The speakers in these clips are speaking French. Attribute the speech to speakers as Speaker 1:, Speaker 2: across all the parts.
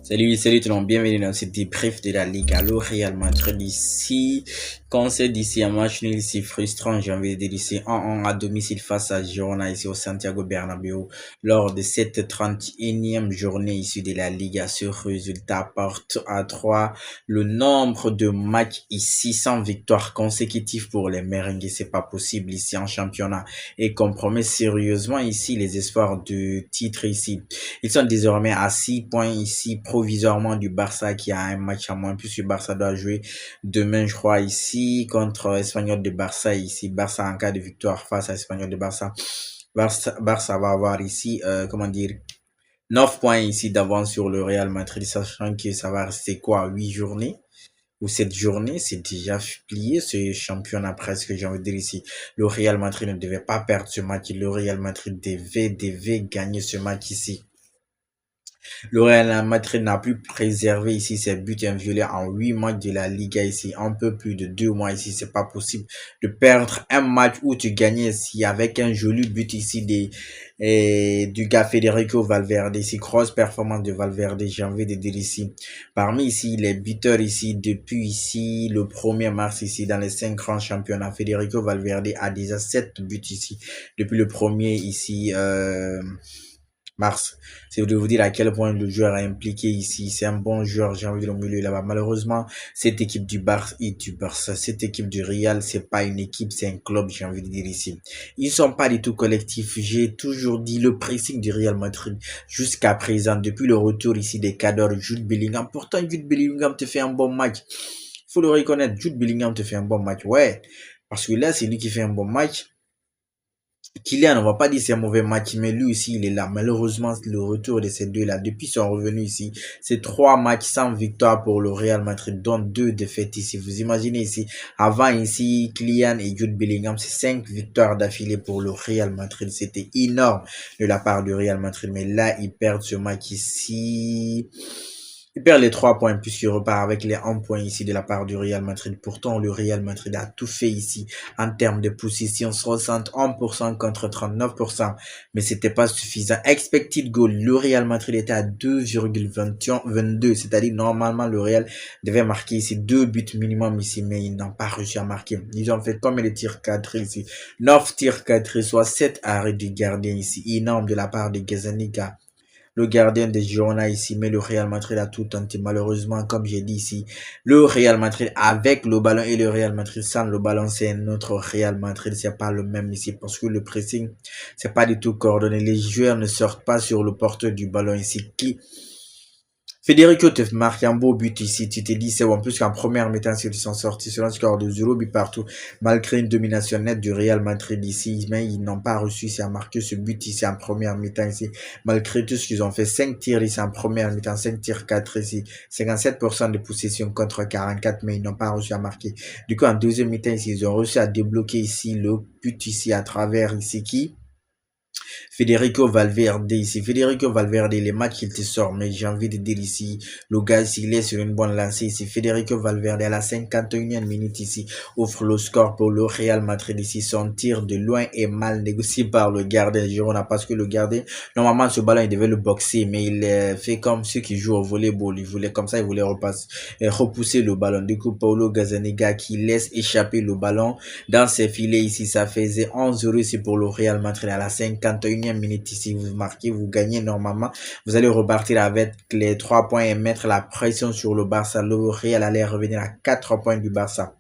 Speaker 1: Salut tout le monde, bienvenue dans ce débrief de la Ligue. Alors, Real Madrid ici, concert d'ici un match nul ici frustrant, j'ai envie de dire ici 1-1 à domicile face à Girona ici au Santiago Bernabéu lors de cette 31e journée ici de la Liga. Ce résultat porte à 3 le nombre de matchs ici sans victoire consécutive pour les merengues. C'est pas possible ici en championnat et compromet sérieusement ici les espoirs de titre ici. Ils sont désormais à 6 points ici provisoirement du Barça qui a un match à moins. Plus le Barça doit jouer demain, je crois, ici contre Espanyol de Barça. Ici, Barça en cas de victoire face à Espanyol de Barça. Barça va avoir ici, comment dire, 9 points ici d'avance sur le Real Madrid, sachant que ça va rester quoi, 8 journées ou cette journée, c'est déjà plié ce championnat presque, j'ai envie de dire ici. Le Real Madrid ne devait pas perdre ce match. Le Real Madrid devait gagner ce match ici. Le Real Madrid n'a plus préservé ici ses buts inviolés en 8 matchs de la Liga ici. Un peu plus de 2 mois ici. C'est pas possible de perdre un match où tu gagnais ici avec un joli but ici du gars Federico Valverde. Ici, grosse performance de Valverde. J'ai envie de dire ici. Parmi ici, les buteurs ici, depuis ici, le 1er mars ici, dans les 5 grands championnats, Federico Valverde a déjà 7 buts ici. Depuis le premier ici, mars. C'est de vous dire à quel point le joueur est impliqué ici. C'est un bon joueur, j'ai envie de le milieu là-bas. Malheureusement, cette équipe du Barça, cette équipe du Real, c'est pas une équipe, c'est un club, j'ai envie de dire ici. Ils sont pas du tout collectifs. J'ai toujours dit le pressing du Real Madrid jusqu'à présent, depuis le retour ici des cadors, Jude Bellingham. Pourtant, Jude Bellingham te fait un bon match. Faut le reconnaître, Jude Bellingham te fait un bon match. Ouais. Parce que là, c'est lui qui fait un bon match. Kylian, on va pas dire c'est un mauvais match, mais lui aussi, il est là. Malheureusement, le retour de ces deux-là, depuis son revenu ici, c'est 3 matchs sans victoire pour le Real Madrid, dont 2 défaites ici. Vous imaginez ici, avant ici, Kylian et Jude Bellingham, c'est 5 victoires d'affilée pour le Real Madrid. C'était énorme de la part du Real Madrid, mais là, ils perdent ce match ici. Il perd les 3 points puisqu'il repart avec les 1 point ici de la part du Real Madrid. Pourtant, le Real Madrid a tout fait ici en termes de position, 61% contre 39%, mais c'était pas suffisant. Expected goal, le Real Madrid était à 2,22, c'est-à-dire normalement le Real devait marquer ici 2 buts minimum ici, mais ils n'ont pas réussi à marquer. Ils ont fait combien de tirs cadrés ici? 9 tirs cadrés, soit 7 arrêts du gardien ici, énorme de la part de Gazzaniga, le gardien des Girona ici, mais le Real Madrid a tout tenté. Malheureusement, comme j'ai dit ici, le Real Madrid avec le ballon et le Real Madrid sans le ballon, c'est un autre Real Madrid. C'est pas le même ici parce que le pressing, c'est pas du tout coordonné. Les joueurs ne sortent pas sur le porteur du ballon ici. Federico te marque un beau but ici. Tu te dis, c'est bon. En plus qu'en première mi-temps, ils sont sortis sur un score de 0 but partout, malgré une domination nette du Real Madrid ici. Mais ils n'ont pas réussi à marquer ce but ici en première mi-temps ici. Malgré tout ce qu'ils ont fait, 5 tirs ici en première mi-temps, 5 tirs 4 ici. 57% de possession contre 44, mais ils n'ont pas réussi à marquer. Du coup, en deuxième mi-temps ici, ils ont réussi à débloquer ici le but ici à travers ici qui? Federico Valverde ici. Federico Valverde, les matchs qu'il te sort, mais j'ai envie de dire ici, le gars, s'il est sur une bonne lancée ici, Federico Valverde à la 51e minute ici, offre le score pour le Real Madrid ici. Son tir de loin est mal négocié par le gardien Girona parce que le gardien, normalement, ce ballon, il devait le boxer, mais il fait comme ceux qui jouent au volleyball. Il voulait, comme ça, il voulait repousser le ballon. Du coup, Paulo Gazzaniga qui laisse échapper le ballon dans ses filets ici, ça faisait 11-0 ici pour le Real Madrid à la 51e minute ici. Vous marquez, vous gagnez normalement. Vous allez repartir avec les 3 points et mettre la pression sur le Barça. Le Real allait revenir à 4 points du Barça.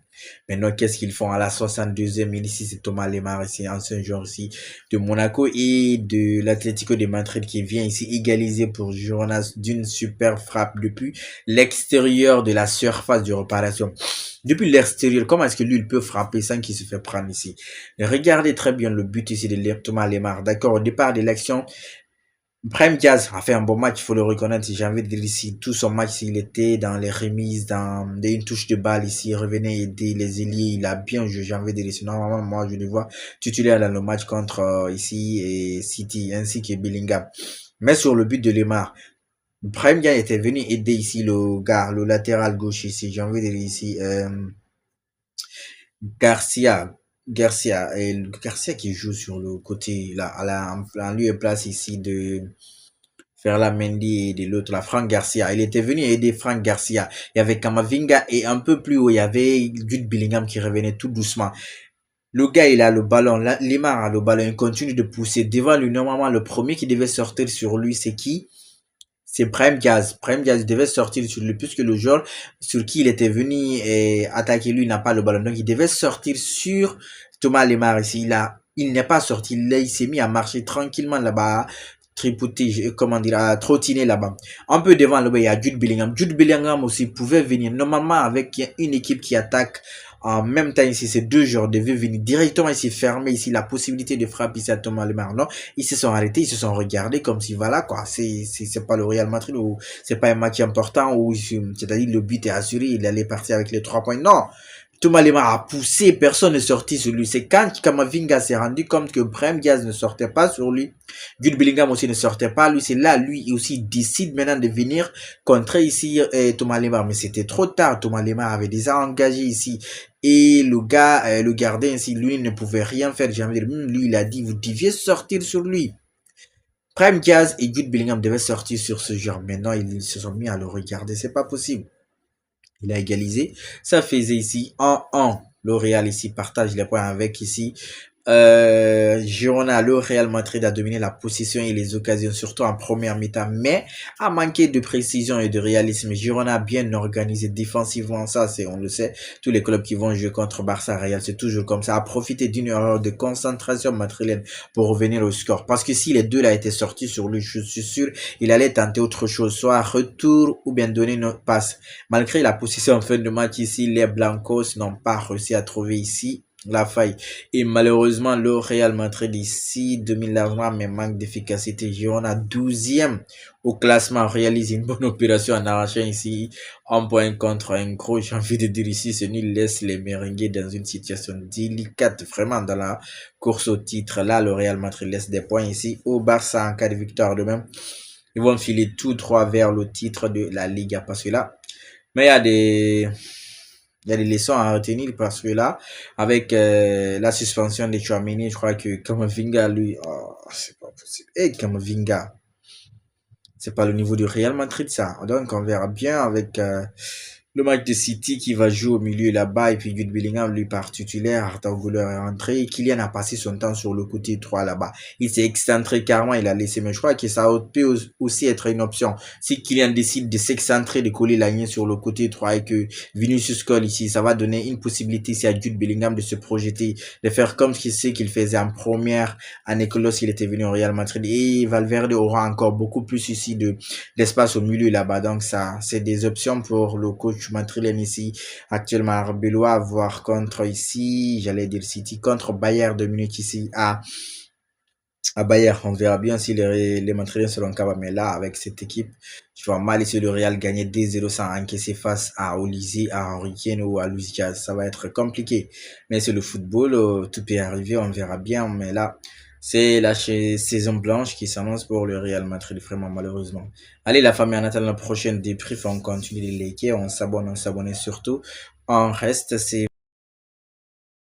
Speaker 1: Maintenant, qu'est-ce qu'ils font à la 62e minute ici? C'est Thomas Lemar ici, ancien joueur ici de Monaco et de l'Atlético de Madrid qui vient ici égaliser pour Jonas d'une super frappe depuis l'extérieur de la surface de réparation. Depuis l'extérieur, comment est-ce que lui, il peut frapper sans qu'il se fait prendre ici? Regardez très bien le but ici de Thomas Lemar. D'accord, au départ de l'action, Brahim Diaz a fait un bon match, il faut le reconnaître. J'ai envie de dire ici, tout son match, il était dans les remises, dans une touche de balle ici, il revenait aider les ailiers, il a bien joué, j'ai envie de dire ici. Normalement, moi, je le vois titulaire dans le match contre ici et City, ainsi que Bellingham. Mais sur le but de Lemar, Brahim Diaz était venu aider ici le gars, le latéral gauche ici, j'ai envie de dire ici, Garcia, Garcia qui joue sur le côté, là, en lieu et place ici de Ferland Mendy et de l'autre, la Franck Garcia. Il était venu aider Franck Garcia. Il y avait Kamavinga et un peu plus haut, il y avait Jude Bellingham qui revenait tout doucement. Le gars, il a le ballon. Là, Lemar a le ballon. Il continue de pousser devant lui. Normalement, le premier qui devait sortir sur lui, c'est qui? C'est Brahim Diaz. Brahim Diaz devait sortir sur lui puisque le joueur sur qui il était venu attaquer lui n'a pas le ballon. Donc, il devait sortir sur Thomas Lemar ici. Il n'est pas sorti. Là, il s'est mis à marcher tranquillement là-bas, tripoter, comment dire, à trottiner là-bas. Un peu devant là-bas, il y a Jude Bellingham. Jude Bellingham aussi pouvait venir. Normalement, avec une équipe qui attaque en même temps ici, ces deux joueurs devaient venir directement ici, fermer ici la possibilité de frapper ici à Thomas Lemar. Non, ils se sont arrêtés, ils se sont regardés comme si voilà quoi, c'est pas le Real Madrid ou c'est pas un match important ou c'est-à-dire le but est assuré, il allait partir avec les 3 points. Non, Thomas Lemar a poussé, personne n'est sorti sur lui. C'est quand Kamavinga s'est rendu compte que Brahim Diaz ne sortait pas sur lui, Jude Bellingham aussi ne sortait pas, lui c'est là, lui aussi décide maintenant de venir contrer ici Thomas Lemar. Mais c'était trop tard, Thomas Lemar avait déjà engagé ici. Et le gars, le gardien ici, lui ne pouvait rien faire. J'ai envie de dire, lui il a dit, vous deviez sortir sur lui. Brahim Diaz et Jude Bellingham devaient sortir sur ce joueur. Maintenant, ils se sont mis à le regarder. C'est pas possible. Il a égalisé. Ça faisait ici 1-1. Le Real ici partage les points avec ici Girona. Le Real Madrid a dominé la possession et les occasions, surtout en première mi-temps, mais a manqué de précision et de réalisme. Girona a bien organisé défensivement, ça c'est, on le sait, tous les clubs qui vont jouer contre Barça Real, c'est toujours comme ça, a profité d'une erreur de concentration madrilène pour revenir au score. Parce que si les deux là étaient sortis sur lui, je suis sûr, il allait tenter autre chose, soit retour ou bien donner une passe. Malgré la position en fin de match ici, les Blancos n'ont pas réussi à trouver ici la faille. Et malheureusement, le Real Madrid ici domine largement, mais manque d'efficacité. Girona 12e au classement réalise une bonne opération en arrachant ici un point contre un gros. J'ai envie de dire ici, ce nul laisse les merengues dans une situation délicate, vraiment dans la course au titre. Là, le Real Madrid laisse des points ici au Barça en cas de victoire de même. Ils vont filer tous trois vers le titre de la Liga parce que là, mais il y a des leçons à retenir parce que là, avec la suspension de Tchouaméni, je crois que Kamavinga, lui, oh, c'est pas possible. Et Kamavinga, c'est pas le niveau du Real Madrid, ça. Donc, on verra bien avec le match de City qui va jouer au milieu là-bas et puis Jude Bellingham lui par titulaire, Arda Güler est rentré. Kylian a passé son temps sur le côté droit là-bas. Il s'est excentré carrément, il a laissé, mais je crois que ça peut aussi être une option. Si Kylian décide de s'excentrer, de coller la ligne sur le côté droit et que Vinicius colle ici, ça va donner une possibilité ici à Jude Bellingham de se projeter, de faire comme ce qu'il faisait en première année lorsqu'il était venu au Real Madrid. Et Valverde aura encore beaucoup plus ici d'espace au milieu là-bas. Donc ça, c'est des options pour le coach madrilène ici actuellement à Arbeloa à voir contre ici, j'allais dire City, contre Bayern de Munich ici à Bayern. On verra bien si les Madrilènes seront capables. Mais là, avec cette équipe, je vois mal ici le Real gagner 2-0 sans encaisser face à Olysée, à Henry Kane ou à Luis Diaz. Ça va être compliqué. Mais c'est le football, tout peut arriver, on verra bien. Mais là, c'est la saison blanche qui s'annonce pour le Real Madrid, vraiment malheureusement. Allez la famille, en attendant la prochaine débrief, on continue de liker, on s'abonne surtout. On reste, c'est